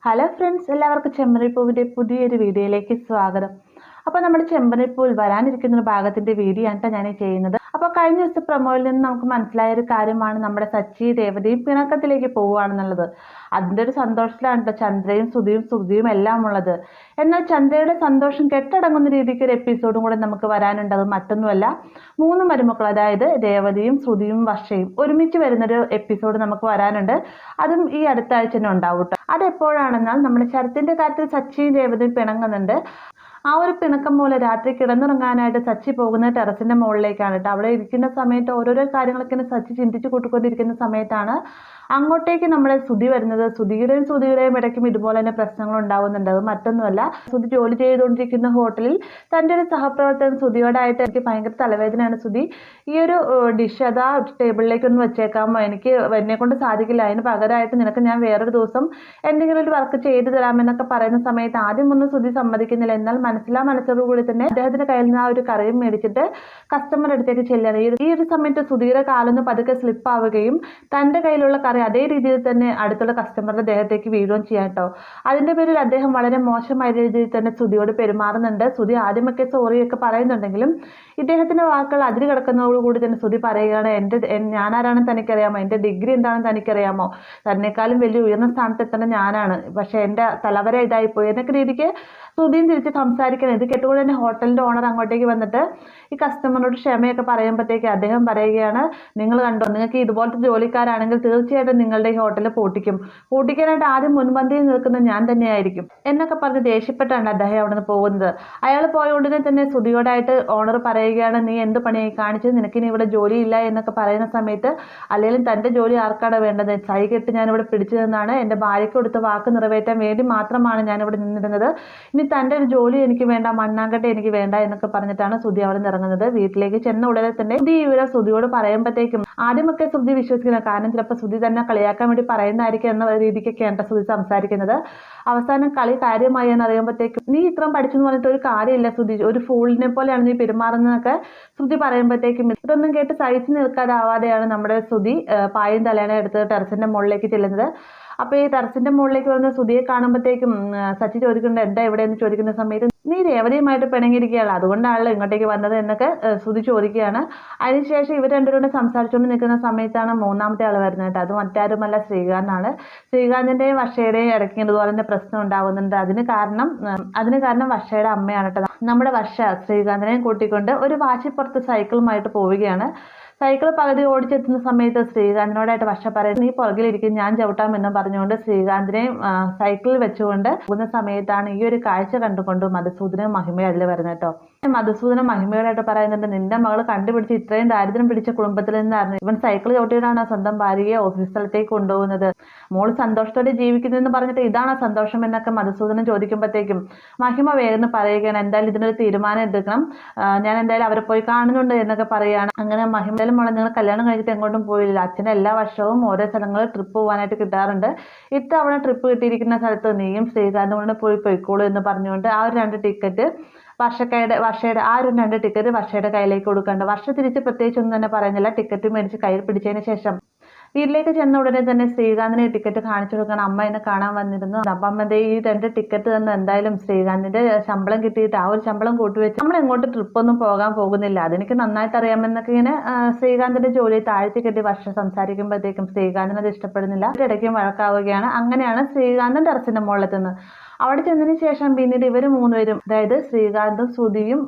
Hello friends, എല്ലാവർക്കും ചെമ്പരപ്പൂവിൻ്റെ പുതിയൊരു വീഡിയോയിലേക്ക് സ്വാഗതം. അപ്പോൾ നമ്മുടെ ചെമ്പരപ്പൂവിൽ വരാനിരിക്കുന്ന ഒരു ഭാഗത്തിൻ്റെ വീഡിയോ ആണ് ഞാൻ ചെയ്യുന്നത്. അപ്പോൾ കഴിഞ്ഞ ദിവസത്തെ പ്രൊമോയിൽ നിന്ന് നമുക്ക് മനസ്സിലായ ഒരു കാര്യമാണ് നമ്മുടെ സച്ചി രേവതിയും പിണക്കത്തിലേക്ക് പോവുകയാണെന്നുള്ളത്. അതിൻ്റെ ഒരു സന്തോഷത്തിലാണ് ചന്ദ്രയും ശ്രുതിയും എല്ലാം ഉള്ളത്. എന്നാൽ ചന്ദ്രയുടെ സന്തോഷം കെട്ടടങ്ങുന്ന രീതിക്ക് ഒരു എപ്പിസോഡും കൂടെ നമുക്ക് വരാനുണ്ട്. അത് മറ്റൊന്നുമല്ല, 3 മരുമക്കൾ, അതായത് രേവതിയും ശ്രുതിയും വർഷയും ഒരുമിച്ച് വരുന്നൊരു എപ്പിസോഡ് നമുക്ക് വരാനുണ്ട്. അതും ഈ അടുത്ത ആഴ്ച തന്നെ ഉണ്ടാവും കേട്ടോ. അതെപ്പോഴാണെന്നാൽ നമ്മുടെ ശരത്തിന്റെ കാര്യത്തിൽ സച്ചിയും രേവതിയും പിണങ്ങുന്നുണ്ട്. ആ ഒരു പിണക്കം മൂലം രാത്രി കിടന്നുറങ്ങാനായിട്ട് സച്ചി പോകുന്നത് ടെറസിന്റെ മുകളിലേക്കാണ് കേട്ടോ. അവിടെ ഇരിക്കുന്ന സമയത്ത് ഓരോരോ കാര്യങ്ങളൊക്കെ സച്ചി ചിന്തിച്ചു കൂട്ടിക്കൊണ്ടിരിക്കുന്ന സമയത്താണ് അങ്ങോട്ടേക്ക് നമ്മുടെ ശ്രുതി വരുന്നത്. ശ്രുതിയുടെയും ഇടയ്ക്കും ഇതുപോലെ തന്നെ പ്രശ്നങ്ങൾ ഉണ്ടാവുന്നുണ്ട്. അത് മറ്റൊന്നുമല്ല, ശ്രുതി ജോലി ചെയ്തുകൊണ്ടിരിക്കുന്ന ഹോട്ടലിൽ തൻ്റെ ഒരു സഹപ്രവർത്തകൻ ശ്രുതിയോടായിട്ട് എനിക്ക് ഭയങ്കര തലവേദനയാണ് ശ്രുതി, ഈ ഒരു ഡിഷ് അതാ ടേബിളിലേക്കൊന്ന് വെച്ചേക്കാമോ, എനിക്ക് എന്നെ കൊണ്ട് സാധിക്കില്ല, അതിന് പകരമായിട്ട് നിനക്ക് ഞാൻ വേറൊരു ദിവസം എന്തെങ്കിലും ഒരു വർക്ക് ചെയ്തു തരാമെന്നൊക്കെ പറയുന്ന സമയത്ത് ആദ്യം ഒന്നും ശ്രുതി സമ്മതിക്കുന്നില്ല. എന്നാൽ മനസ്സോടുകൂടി തന്നെ അദ്ദേഹത്തിന്റെ കയ്യിൽ നിന്ന് ആ ഒരു കറിയും മേടിച്ചിട്ട് കസ്റ്റമർ അടുത്തേക്ക് ചെല്ലുകയാണ്. ഈ ഒരു സമയത്ത് ശ്രുതിയുടെ കാലൊന്ന് പതുക്കെ സ്ലിപ്പ് ആവുകയും തൻ്റെ കയ്യിലുള്ള കറി അതേ രീതിയിൽ തന്നെ അടുത്തുള്ള കസ്റ്റമറുടെ ദേഹത്തേക്ക് വീഴുകയും ചെയ്യാം കേട്ടോ. അതിന്റെ പേരിൽ അദ്ദേഹം വളരെ മോശമായ രീതിയിൽ തന്നെ ശ്രുതിയോട് പെരുമാറുന്നുണ്ട്. ശ്രുതി ആദ്യമൊക്കെ സോറിയൊക്കെ പറയുന്നുണ്ടെങ്കിലും ഇദ്ദേഹത്തിന്റെ വാക്കുകൾ അതിര് കിടക്കുന്നതോടുകൂടി തന്നെ ശ്രുതി പറയുകയാണ്, ഞാനാരാണെന്ന് തനിക്കറിയാമോ, എൻ്റെ ഡിഗ്രി എന്താണെന്ന് തനിക്കറിയാമോ, തന്നെക്കാളും വലിയ ഉയർന്ന സ്ഥാനത്ത് എത്തേണ്ട ഞാനാണ്, പക്ഷെ എൻ്റെ തലവര ഇതായിപ്പോയി എന്നൊക്കെ രീതിക്ക് ശ്രുതിയും തിരിച്ച് സംസാരിക്കണം. ഇത് കേട്ടുകൊണ്ട് തന്നെ ഹോട്ടലിന്റെ ഓണർ അങ്ങോട്ടേക്ക് വന്നിട്ട് ഈ കസ്റ്റമറിനോട് ക്ഷമയൊക്കെ പറയുമ്പോഴത്തേക്ക് അദ്ദേഹം പറയുകയാണ്, നിങ്ങൾ കണ്ടോ, നിങ്ങൾക്ക് ഇതുപോലത്തെ ജോലിക്കാരാണെങ്കിൽ തീർച്ചയായിട്ടും നിങ്ങളുടെ ഈ ഹോട്ടലിൽ പൂട്ടിക്കാനായിട്ട് ആദ്യം മുൻപന്തിയിൽ നിൽക്കുന്ന ഞാൻ തന്നെയായിരിക്കും എന്നൊക്കെ പറഞ്ഞ് ദേഷ്യപ്പെട്ടാണ് അദ്ദേഹം അവിടെ നിന്ന് പോകുന്നത്. അയാൾ പോയതുകൊണ്ടിനെ തന്നെ ശ്രുതിയോടായിട്ട് ഓണർ പറയുകയാണ്, നീ എന്ത് പണിയായി കാണിച്ചത്, നിനക്കിനി ഇവിടെ ജോലിയില്ല എന്നൊക്കെ പറയുന്ന സമയത്ത്, അല്ലെങ്കിലും തൻ്റെ ജോലി ആർക്കാണ് വേണ്ടത്, കൈകെട്ട് ഞാനിവിടെ പിടിച്ചു നിന്നാണ്, എൻ്റെ ഭാര്യയ്ക്ക് കൊടുത്ത വാക്ക് നിറവേറ്റാൻ വേണ്ടി മാത്രമാണ് ഞാനിവിടെ നിന്നിരുന്നത്, ഇനി തൻ്റെ ഒരു ജോലി എനിക്ക് വേണ്ട, മണ്ണാങ്കട്ടെ എനിക്ക് വേണ്ട എന്നൊക്കെ പറഞ്ഞിട്ടാണ് ശ്രുതി അവിടെ നിന്ന് ഇറങ്ങുന്നത്. വീട്ടിലേക്ക് ചെന്ന ഉടനെ തന്നെ ശ്രുതി ഇവരെ ശ്രുതിയോട് പറയുമ്പോഴത്തേക്കും ആദ്യമൊക്കെ ശ്രുതി വിശ്വസിക്കുന്നത്, കാരണം ചിലപ്പോൾ ശ്രുതി തന്നെ കളിയാക്കാൻ വേണ്ടി പറയുന്നതായിരിക്കും എന്ന രീതിക്കൊക്കെയാണ് ശ്രുതി സംസാരിക്കുന്നത്. അവസാനം കളി കാര്യമായി എന്ന് അറിയുമ്പോഴത്തേക്കും, നീ ഇത്രയും പഠിച്ചു എന്ന് പറഞ്ഞിട്ട് ഒരു കാര്യമില്ല ശ്രുതി, ഒരു ഫൂളിനെ പോലെയാണ് നീ പെരുമാറുന്നതൊക്കെ ശ്രുതി പറയുമ്പോഴത്തേക്കും ഇതൊന്നും കേട്ട് സഹിച്ചു നിൽക്കാതാവാതെയാണ് നമ്മുടെ ശ്രുതി പായും തലേനെ എടുത്ത് ടെറസിന്റെ മുകളിലേക്ക് ചെല്ലുന്നത്. അപ്പോൾ ഈ ടെറസിന്റെ മുകളിലേക്ക് വരുന്ന ശ്രുതിയെ കാണുമ്പോഴത്തേക്കും സച്ചി ചോദിക്കുന്നുണ്ട്, എന്താ എവിടെയെന്ന് ചോദിക്കുന്ന സമയത്ത്, നീ രേവതിയുമായിട്ട് പിണങ്ങിയിരിക്കുകയാണ്, അതുകൊണ്ടാണല്ലോ ഇങ്ങോട്ടേക്ക് വന്നത് എന്നൊക്കെ ശ്രുതി ചോദിക്കുകയാണ്. അതിനുശേഷം ഇവർ രണ്ടുപേരും സംസാരിച്ചുകൊണ്ട് നിൽക്കുന്ന സമയത്താണ് 3ാമത്തെ ആൾ വരുന്നത് കേട്ടോ. അത് മറ്റാരുമല്ല, ശ്രീകാന്താണ്. ശ്രീകാന്തിന്റെയും വർഷയുടെയും ഇടയ്ക്ക് ഇതുപോലെ തന്നെ പ്രശ്നം ഉണ്ടാകുന്നുണ്ട്. അതിന് കാരണം വർഷയുടെ അമ്മയാണ് കേട്ടോ. നമ്മുടെ വർഷ ശ്രീകാന്തിനെയും കൂട്ടിക്കൊണ്ട് ഒരു വാശിപ്പുറത്ത് സൈക്കിളുമായിട്ട് പോവുകയാണ്. സൈക്കിൾ പകുതി ഓടിച്ചെത്തുന്ന സമയത്ത് ശ്രീകാന്തിനോടായിട്ട് വർഷ പറയുന്നത്, നീ പുറകിലിരിക്കും, ഞാൻ ചവിട്ടാമെന്ന് പറഞ്ഞുകൊണ്ട് ശ്രീകാന്തിനെയും സൈക്കിളിൽ വെച്ചുകൊണ്ട് പോകുന്ന സമയത്താണ് ഈ ഒരു കാഴ്ച കണ്ടുകൊണ്ട് മധുസൂദനും മഹിമയും അതിൽ വരുന്നത് കേട്ടോ. മധുസൂദനും മഹിമയോടായിട്ട് പറയുന്നുണ്ട്, നിന്റെ മകൾ കണ്ടുപിടിച്ച് ഇത്രയും ദാരിദ്ര്യം പിടിച്ച കുടുംബത്തിൽ നിന്നായിരുന്നു ഇവൻ സൈക്കിൾ ചവിട്ടിയിട്ടാണ് സ്വന്തം ഭാര്യയെ ഓഫീസ് സ്ഥലത്തേക്ക് കൊണ്ടുപോകുന്നത്, മോൾ സന്തോഷത്തോടെ ജീവിക്കുന്നതെന്ന് പറഞ്ഞിട്ട് ഇതാണ് സന്തോഷം എന്നൊക്കെ മധുസൂദനം ചോദിക്കുമ്പോഴത്തേക്കും മഹിമ വേഗം പറയുകയാണ്, എന്തായാലും ഇതിനൊരു തീരുമാനം എടുക്കണം, ഞാൻ എന്തായാലും അവരെ പോയി കാണുന്നുണ്ട് എന്നൊക്കെ പറയുകയാണ്. അങ്ങനെ മഹിമ മോളെ, നിങ്ങൾ കല്യാണം കഴിഞ്ഞിട്ട് എങ്ങോട്ടും പോയില്ല, അച്ഛന് എല്ലാ വർഷവും ഓരോ സ്ഥലങ്ങളിൽ ട്രിപ്പ് പോകാനായിട്ട് കിട്ടാറുണ്ട്, ഇത്തവണ ട്രിപ്പ് കിട്ടിയിരിക്കുന്ന സ്ഥലത്ത് നീയും ശ്രീകാന്തും കൊണ്ട് പോയിക്കോളൂ എന്ന് പറഞ്ഞുകൊണ്ട് ആ ഒരു 2 ടിക്കറ്റ് വർഷയുടെ ആ ഒരു 2 ടിക്കറ്റ് വർഷയുടെ കയ്യിലേക്ക് കൊടുക്കേണ്ട. വർഷ തിരിച്ച് പ്രത്യേകിച്ചൊന്നും തന്നെ പറയുന്നില്ല. ടിക്കറ്റ് മേടിച്ച് കയ്യിൽ പിടിച്ചതിന് ശേഷം വീട്ടിലേക്ക് ചെന്ന ഉടനെ തന്നെ ശ്രീകാന്തിന് ടിക്കറ്റ് കാണിച്ചു കൊടുക്കണം. അമ്മ എന്നെ കാണാൻ വന്നിരുന്നു, അപ്പം അമ്മ ഈ 2 ടിക്കറ്റ് തന്നെ എന്തായാലും ശ്രീകാന്തിന്റെ ശമ്പളം കിട്ടിയിട്ട് ആ ഒരു ശമ്പളം കൂട്ടിവെച്ച് നമ്മൾ എങ്ങോട്ട് ട്രിപ്പൊന്നും പോകാൻ പോകുന്നില്ല, അതെനിക്ക് നന്നായിട്ട് അറിയാമെന്നൊക്കെ ഇങ്ങനെ ശ്രീകാന്തിന്റെ ജോലി താഴ്ത്തി കെട്ടി വർഷം സംസാരിക്കുമ്പോഴത്തേക്കും ശ്രീകാന്തിന് അത് ഇഷ്ടപ്പെടുന്നില്ല. ഇടയ്ക്കും വഴക്കാവുകയാണ്. അങ്ങനെയാണ് ശ്രീകാന്തൻ ടെറസിന്റെ മുകളിലെത്തുന്നത്. അവിടെ ചെന്നതിന് ശേഷം പിന്നീട് ഇവർ 3 പേരും, അതായത് ശ്രീകാന്തും ശ്രുതിയും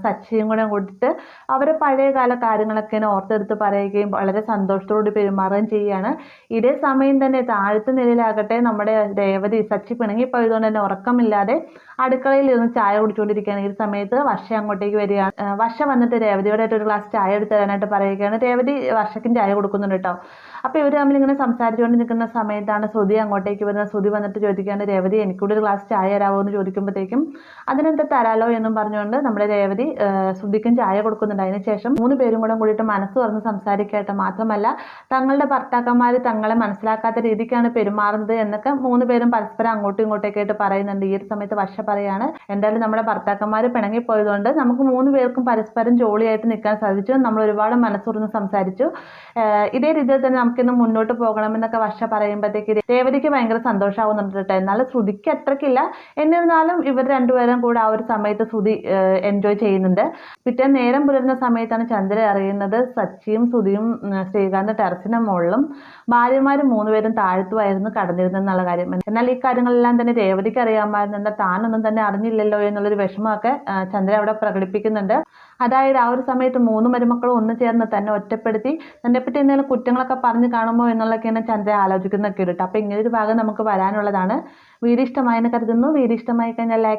സച്ചിയും കൂടെ കൂട്ടിയിട്ട് അവരെ പഴയകാല കാര്യങ്ങളൊക്കെ ഓർത്തെടുത്ത് പറയുകയും വളരെ സന്തോഷത്തോട് പെരുമാറുകയും ചെയ്യുകയാണ്. ഇതേ സമയം തന്നെ താഴത്തെ നിലയിലാകട്ടെ നമ്മുടെ രേവതി, സച്ചി പിണങ്ങിപ്പോയതുകൊണ്ട് തന്നെ ഉറക്കമില്ലാതെ അടുക്കളയിൽ ഇരുന്ന് ചായ കുടിച്ചുകൊണ്ടിരിക്കുകയാണ്. ഈ സമയത്ത് വർഷ അങ്ങോട്ടേക്ക് വരികയാണ്. വർഷ വന്നിട്ട് രേവതിയോടായിട്ട് ഒരു ഗ്ലാസ് ചായ എടുത്ത് തരാനായിട്ട് പറയുകയാണ്. രേവതി വർഷയ്ക്കും ചായ കൊടുക്കുന്നുണ്ട് കേട്ടോ. അപ്പോൾ ഇവർ തമ്മിൽ ഇങ്ങനെ സംസാരിച്ചുകൊണ്ട് നിൽക്കുന്ന സമയത്താണ് ശ്രുതി അങ്ങോട്ടേക്ക് വരുന്നത്. ശ്രുതി വന്നിട്ട് ചോദിക്കുകയാണ്, രേവതി എനിക്കൂടെ ഒരു ഗ്ലാസ് ഗ്ലാസ് ചായ തരാമോ എന്ന് ചോദിക്കുമ്പോഴത്തേക്കും അതിനെന്താ തരാലോ എന്നും പറഞ്ഞുകൊണ്ട് നമ്മുടെ രേവതി ശ്രുതിക്കും ചായ കൊടുക്കുന്നുണ്ട്. അതിനുശേഷം 3 പേരും കൂടിയിട്ട് മനസ്സ് തുറന്ന് സംസാരിക്കട്ടെ, മാത്രമല്ല തങ്ങളുടെ ഭർത്താക്കന്മാർ തങ്ങളെ മനസ്സിലാക്കാത്ത രീതിക്കാണ് പെരുമാറുന്നത് എന്നൊക്കെ 3 പേരും പരസ്പരം അങ്ങോട്ടും ഇങ്ങോട്ടൊക്കെ ആയിട്ട് പറയുന്നുണ്ട്. ഈ ഒരു സമയത്ത് വർഷ പറയാണ്, എന്തായാലും നമ്മുടെ ഭർത്താക്കന്മാർ പിണങ്ങിപ്പോയതുകൊണ്ട് നമുക്ക് 3 പേർക്കും പരസ്പരം ജോളിയായിട്ട് നിൽക്കാൻ സാധിച്ചു, നമ്മൾ ഒരുപാട് മനസ്സുറന്ന് സംസാരിച്ചു, ഇതേ രീതിയിൽ തന്നെ നമുക്കിന്ന് മുന്നോട്ട് പോകണമെന്നൊക്കെ വർഷ പറയുമ്പോഴത്തേക്ക് രേവതിക്ക് ഭയങ്കര സന്തോഷമാവുന്നുണ്ട് കേട്ടോ. എന്നാലും ശ്രുതിക്ക് അത്രയ്ക്കില്ല. എന്നിരുന്നാലും ഇവർ രണ്ടുപേരും കൂടെ ആ ഒരു സമയത്ത് ശ്രുതി എൻജോയ് ചെയ്യുന്നുണ്ട്. പിറ്റേന്ന് നേരം പുലരുന്ന സമയത്താണ് ചന്ദ്ര അറിയുന്നത് സച്ചിയും ശ്രുതിയും ശ്രീകാന്ത് ടെറസിന്റെ മുകളിലും ഭാര്യമാരും 3 പേരും താഴ്ത്തുമായിരുന്നു കടന്നിരുന്നെന്നുള്ള കാര്യം. എന്നാൽ ഈ കാര്യങ്ങളെല്ലാം തന്നെ രേവതിക്ക് അറിയാമായിരുന്നു. എന്താ താനൊന്നും തന്നെ അറിഞ്ഞില്ലല്ലോ എന്നുള്ളൊരു വിഷമമൊക്കെ ചന്ദ്ര അവിടെ പ്രകടിപ്പിക്കുന്നുണ്ട്. അതായത് ആ ഒരു സമയത്ത് 3 മരുമക്കളും ഒന്ന് ചേർന്ന് തന്നെ ഒറ്റപ്പെടുത്തി തന്നെപ്പറ്റി എന്തെങ്കിലും കുറ്റങ്ങളൊക്കെ പറഞ്ഞു കാണുമോ എന്നുള്ളതൊക്കെയാണ് ചന്ദ്ര ആലോചിക്കുന്നൊക്കെ ഇട്ട്. അപ്പോൾ ഇങ്ങനൊരു ഭാഗം നമുക്ക് വരാനുള്ളതാണ്. വീഡിയോ ഇഷ്ടമായെന്ന് കരുതുന്നു. വീഡിയോ ഇഷ്ടമായി കഴിഞ്ഞാൽ ലൈക്ക്